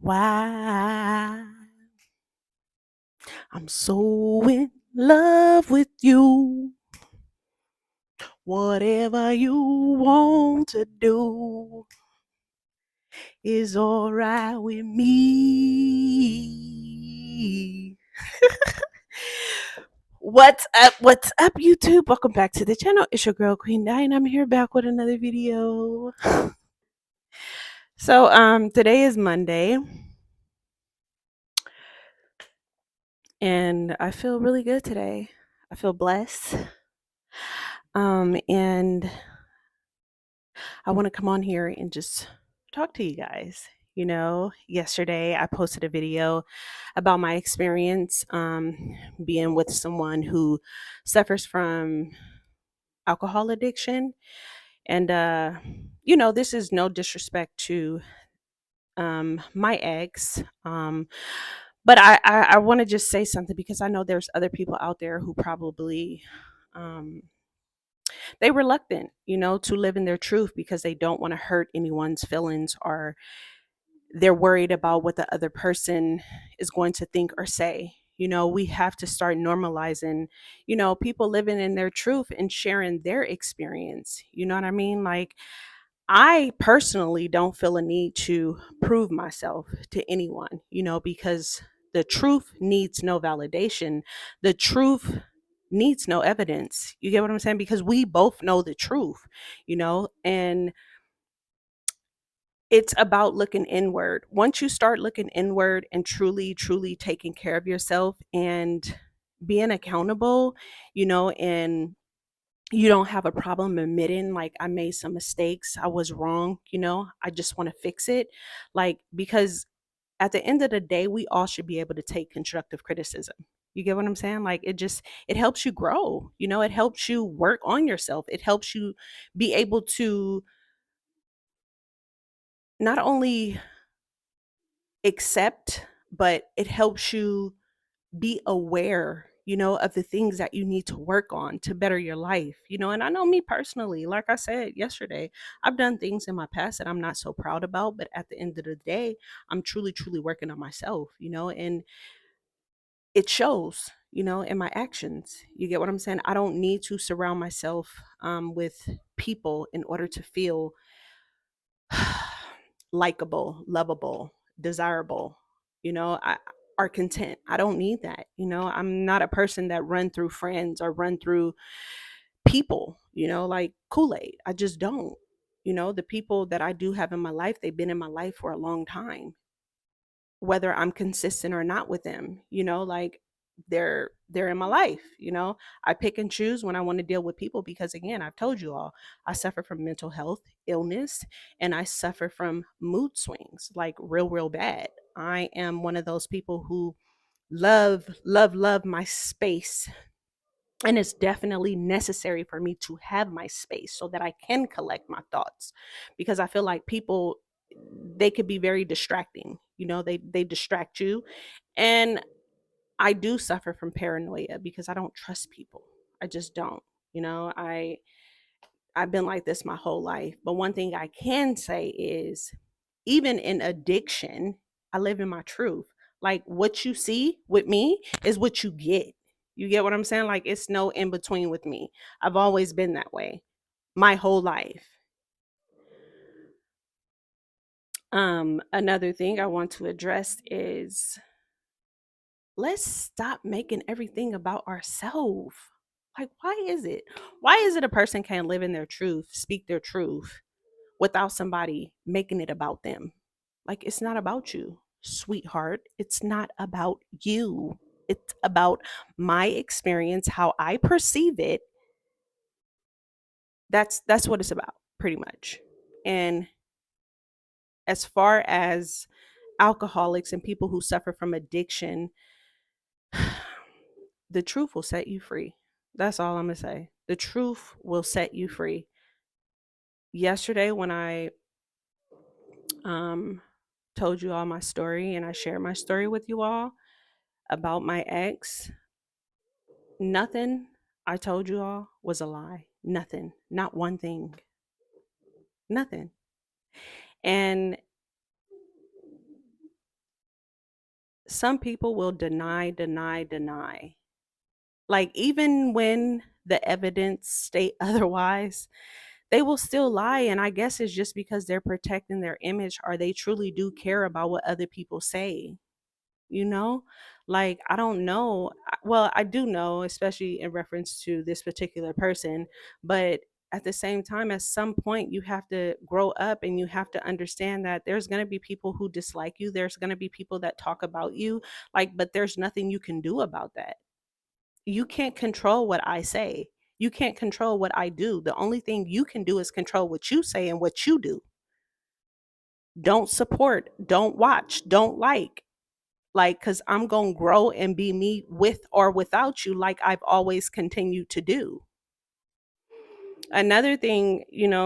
why I'm so in love with you. Whatever you want to do is all right with me. What's up? What's up, YouTube? Welcome back to the channel. It's your girl Queen Di, and I'm here back with another video. So today is Monday, and I feel really good today. I feel blessed. And I want to come on here and just talk to you guys. Yesterday I posted a video about my experience being with someone who suffers from alcohol addiction. And, this is no disrespect to my ex. But I want to just say something because I know there's other people out there who probably um, they reluctant, to live in their truth because they don't want to hurt anyone's feelings, or they're worried about what the other person is going to think or say. We have to start normalizing, people living in their truth and sharing their experience. You know what I mean? Like, I personally don't feel a need to prove myself to anyone, because the truth needs no validation. The truth needs no evidence. You get what I'm saying? Because we both know the truth, and it's about looking inward. Once you start looking inward and truly, truly taking care of yourself and being accountable, and you don't have a problem admitting, like, I made some mistakes, I was wrong, I just want to fix it. Like, because at the end of the day, we all should be able to take constructive criticism. You get what I'm saying? Like, it helps you grow, it helps you work on yourself. It helps you be able to not only accept, but it helps you be aware, of the things that you need to work on to better your life. And I know me personally, like I said yesterday, I've done things in my past that I'm not so proud about, but at the end of the day, I'm truly, truly working on myself, and it shows, in my actions. You get what I'm saying? I don't need to surround myself with people in order to feel likable, lovable, desirable, I are content. I don't need that. I'm not a person that run through friends or run through people, like Kool-Aid. I just don't. The people that I do have in my life, they've been in my life for a long time, whether I'm consistent or not with them, like, they're in my life. I pick and choose when I want to deal with people because, again, I've told you all, I suffer from mental health illness, and I suffer from mood swings, like, real, real bad. I am one of those people who love my space, and it's definitely necessary for me to have my space so that I can collect my thoughts, because I feel like people, they could be very distracting. They distract you. And I do suffer from paranoia because I don't trust people. I just don't. I've been like this my whole life. But one thing I can say is, even in addiction, I live in my truth. Like, what you see with me is what you get. You get what I'm saying? Like, it's no in between with me. I've always been that way my whole life. Another thing I want to address is, let's stop making everything about ourselves. Like, why is it a person can't live in their truth, speak their truth, without somebody making it about them? Like, it's not about you, sweetheart. It's not about you. It's about my experience, how I perceive it. That's what it's about, pretty much. And as far as alcoholics and people who suffer from addiction, the truth will set you free. That's all I'm going to say. The truth will set you free. Yesterday, when I um, told you all my story and I shared my story with you all about my ex, nothing I told you all was a lie. Nothing. Not one thing. Nothing. And some people will deny, deny, deny. Like, even when the evidence state otherwise, they will still lie, and I guess it's just because they're protecting their image, or they truly do care about what other people say, you know? Like, I don't know. Well, I do know, especially in reference to this particular person, but at the same time, at some point, you have to grow up and you have to understand that there's going to be people who dislike you. There's going to be people that talk about you, like, but there's nothing you can do about that. You can't control what I say. You can't control what I do. The only thing you can do is control what you say and what you do. Don't support, don't watch, don't like, because I'm going to grow and be me with or without you, like I've always continued to do. Another thing,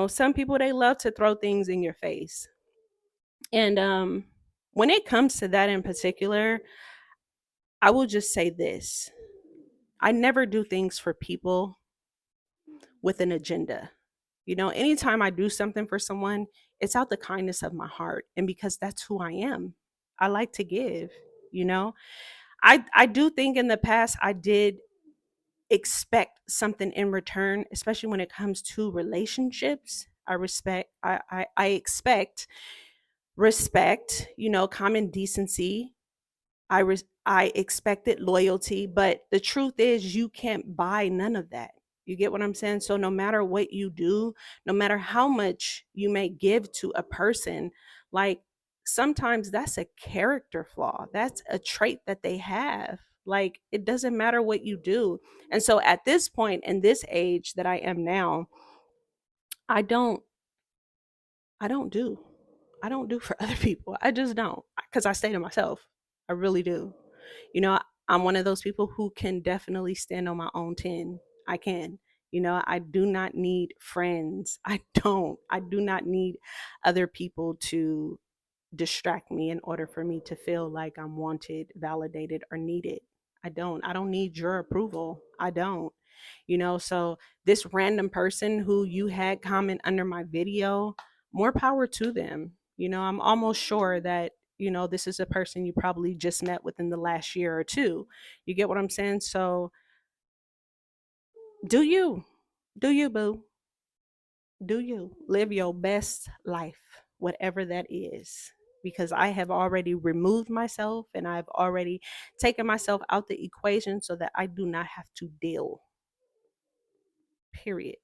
some people, they love to throw things in your face. And when it comes to that in particular, I will just say this: I never do things for people with an agenda. Anytime I do something for someone, it's out the kindness of my heart and because that's who I am. I like to give, you know. I do think in the past I did expect something in return, especially when it comes to relationships. I expect respect, common decency. I expected loyalty, but the truth is you can't buy none of that. You get what I'm saying? So no matter what you do, no matter how much you may give to a person, like, sometimes that's a character flaw. That's a trait that they have. Like, it doesn't matter what you do. And so at this point in this age that I am now, I don't I don't do. I don't do for other people. I just don't, cuz I stay to myself. I really do. You know, I'm one of those people who can definitely stand on my own 10. I can. I do not need friends. I don't. I do not need other people to distract me in order for me to feel like I'm wanted, validated, or needed. I don't. I don't need your approval. I don't. So this random person who you had comment under my video, more power to them. I'm almost sure that this is a person you probably just met within the last year or two. You get what I'm saying? So do you, boo? Do you live your best life, whatever that is? Because I have already removed myself and I've already taken myself out the equation so that I do not have to deal. Period.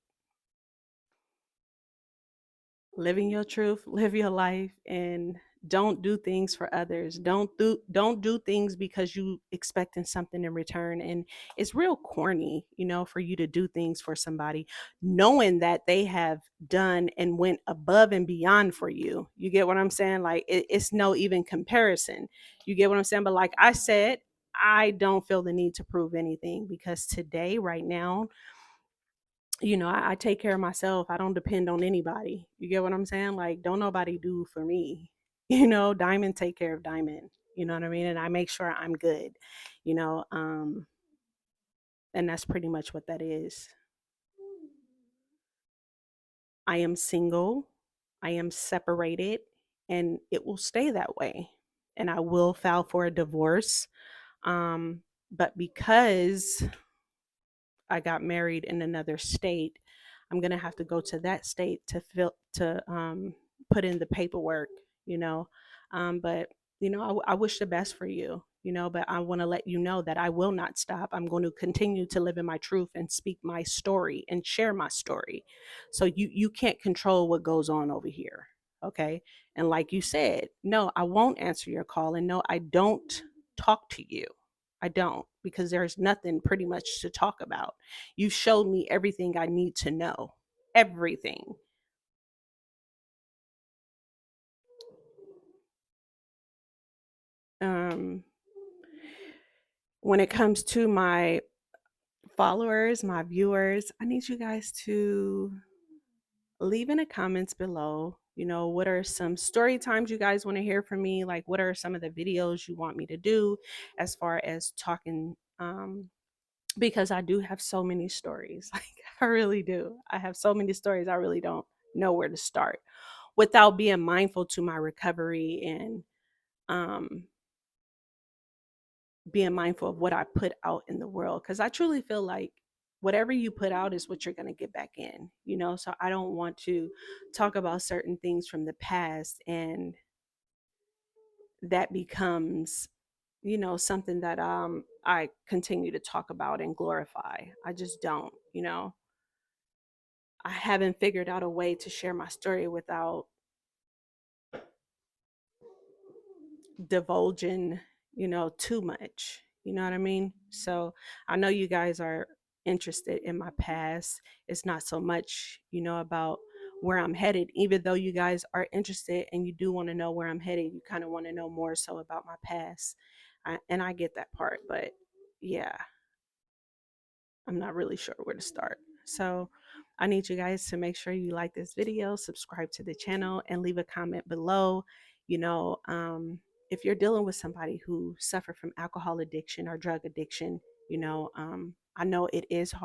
Living your truth, live your life, and don't do things for others. Don't do things because you expecting something in return. And it's real corny, for you to do things for somebody knowing that they have done and went above and beyond for you. You get what I'm saying? Like, it's no even comparison. You get what I'm saying? But like I said, I don't feel the need to prove anything because today, right now, I take care of myself. I don't depend on anybody. You get what I'm saying? Like, don't nobody do for me. Diamond take care of Diamond. You know what I mean? And I make sure I'm good. You know, um, and that's pretty much what that is. I am single. I am separated, and it will stay that way. And I will file for a divorce. But because I got married in another state, I'm gonna have to go to that state to put in the paperwork, you know. But I wish the best for you, But I want to let you know that I will not stop. I'm going to continue to live in my truth and speak my story and share my story. So you can't control what goes on over here, okay? And like you said, no, I won't answer your call, and no, I don't talk to you. I don't, because there's nothing pretty much to talk about. You showed me everything I need to know. Everything. Um, when it comes to my followers, my viewers, I need you guys to leave in the comments below. What are some story times you guys want to hear from me? Like, what are some of the videos you want me to do as far as talking? Because I do have so many stories. Like, I really do. I have so many stories. I really don't know where to start without being mindful to my recovery and um being mindful of what I put out in the world, because I truly feel like whatever you put out is what you're going to get back in, you know? So I don't want to talk about certain things from the past and that becomes, you know, something that I continue to talk about and glorify. I just don't, you know. I haven't figured out a way to share my story without divulging, you know, too much. You know what I mean? So I know you guys are interested in my past. It's not so much, you know, about where I'm headed, even though you guys are interested and you do want to know where I'm headed. You kind of want to know more so about my past. And I get that part, but yeah, I'm not really sure where to start. So I need you guys to make sure you like this video, subscribe to the channel, and leave a comment below. You know, if you're dealing with somebody who suffer from alcohol addiction or drug addiction, you know, I know it is hard.